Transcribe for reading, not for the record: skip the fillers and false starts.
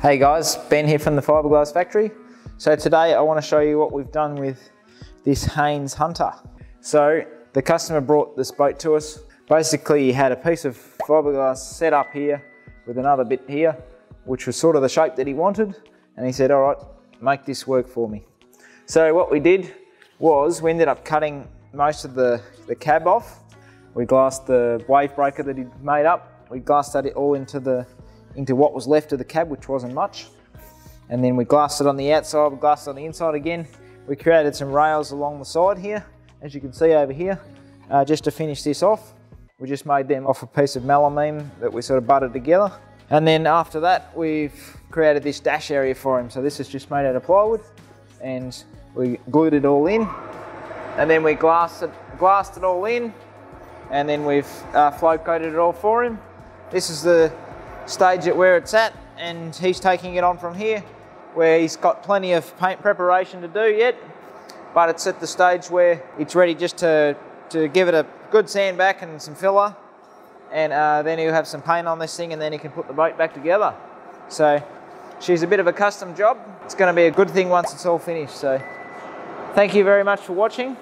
Hey guys, Ben here from the Fibreglass Factory. So today I want to show you what we've done with this Haynes Hunter. So the customer brought this boat to us. Basically he had a piece of fiberglass set up here with another bit here, which was sort of the shape that he wanted. And he said, all right, make this work for me. So what we did was we ended up cutting most of the cab off. We glassed the wave breaker that he'd made up. We glassed that all into what was left of the cab, which wasn't much. And then we glassed it on the outside, we glassed it on the inside again. We created some rails along the side here, as you can see over here, just to finish this off. We just made them off a piece of melamine that we sort of butted together. And then after that, we've created this dash area for him. So this is just made out of plywood, and we glued it all in. And then we glassed it all in, and then we've float coated it all for him. This is the stage at where it's at, and he's taking it on from here, where he's got plenty of paint preparation to do yet, but it's at the stage where it's ready just to give it a good sand back and some filler, and then he'll have some paint on this thing, and then he can put the boat back together. So she's a bit of a custom job. It's going to be a good thing once it's all finished. So thank you very much for watching.